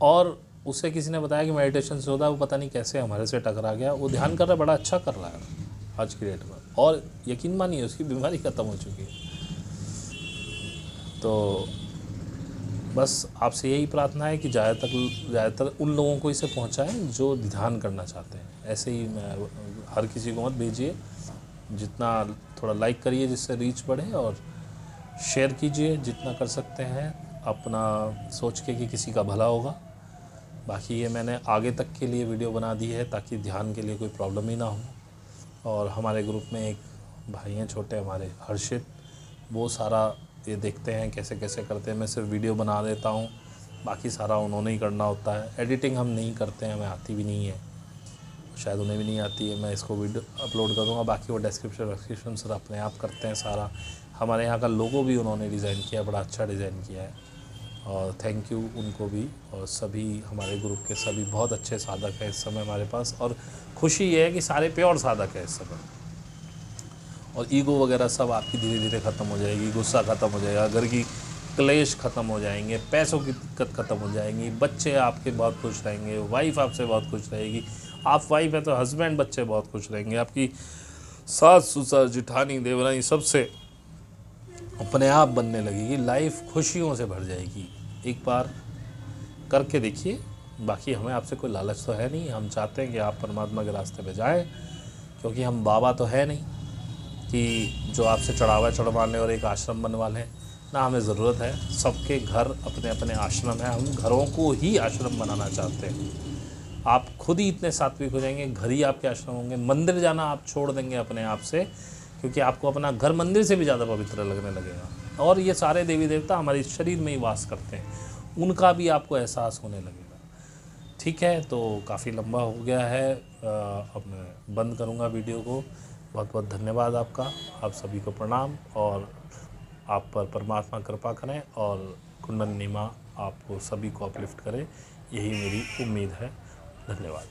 और उसे किसी ने बताया कि मेडिटेशन से होता है। वो पता नहीं कैसे हमारे से टकरा गया, वो ध्यान कर रहा है, बड़ा अच्छा कर रहा है आज की डेट में, और यकीन मानिए उसकी बीमारी ख़त्म हो चुकी है। तो बस आपसे यही प्रार्थना है कि ज़्यादातर उन लोगों को इसे पहुंचाएं जो ध्यान करना चाहते हैं। ऐसे ही मैं हर किसी को मत भेजिए, जितना थोड़ा लाइक करिए जिससे रीच बढ़े, और शेयर कीजिए जितना कर सकते हैं, अपना सोच के कि किसी का भला होगा। बाकी ये मैंने आगे तक के लिए वीडियो बना दी है ताकि ध्यान के लिए कोई प्रॉब्लम ही ना हो। और हमारे ग्रुप में एक भाई हैं छोटे हमारे, हर्षित, वो सारा ये देखते हैं कैसे कैसे करते हैं। मैं सिर्फ वीडियो बना देता हूँ, बाकी सारा उन्होंने ही करना होता है। एडिटिंग हम नहीं करते हैं, हमें आती भी नहीं है, शायद उन्हें भी नहीं आती है। मैं इसको वीडियो अपलोड करूँगा, बाकी वो डिस्क्रिप्शन सर अपने आप करते हैं सारा। हमारे यहाँ का लोगो भी उन्होंने डिज़ाइन किया, बड़ा अच्छा डिज़ाइन किया है, और थैंक यू उनको भी। और सभी हमारे ग्रुप के सभी बहुत अच्छे साधक हैं इस समय हमारे पास, और खुशी ये है कि सारे प्योर साधक हैं इस समय। और ईगो वगैरह सब आपकी धीरे धीरे ख़त्म हो जाएगी, गुस्सा ख़त्म हो जाएगा, घर की क्लेश ख़त्म हो जाएंगे, पैसों की दिक्कत ख़त्म हो जाएंगी, बच्चे आपके बहुत खुश रहेंगे, वाइफ आपसे बहुत खुश रहेगी, आप वाइफ है तो हस्बैंड बच्चे बहुत खुश रहेंगे, आपकी सास ससुर जेठानी देवरानी सबसे अपने आप बनने लगेगी, लाइफ खुशियों से भर जाएगी। एक बार करके देखिए। बाकी हमें आपसे कोई लालच तो है नहीं, हम चाहते हैं कि आप परमात्मा के रास्ते पे जाएं, क्योंकि हम बाबा तो है नहीं कि जो आपसे चढ़ावा चढ़वा लें और एक आश्रम बनवा लें ना। हमें ज़रूरत है, सबके घर अपने अपने आश्रम हैं, हम घरों को ही आश्रम बनाना चाहते हैं। आप खुद ही इतने सात्विक हो जाएंगे, घर ही आपके आश्रम होंगे। मंदिर जाना आप छोड़ देंगे अपने आप से, क्योंकि आपको अपना घर मंदिर से भी ज़्यादा पवित्र लगने लगेगा। और ये सारे देवी देवता हमारे शरीर में ही वास करते हैं, उनका भी आपको एहसास होने लगेगा। ठीक है, तो काफ़ी लंबा हो गया है, अब मैं बंद करूँगा वीडियो को। बहुत बहुत धन्यवाद आपका, आप सभी को प्रणाम, और आप पर परमात्मा कृपा करें और कुंडलिनी माँ आपको सभी को अपलिफ्ट करे, यही मेरी उम्मीद है। धन्यवाद।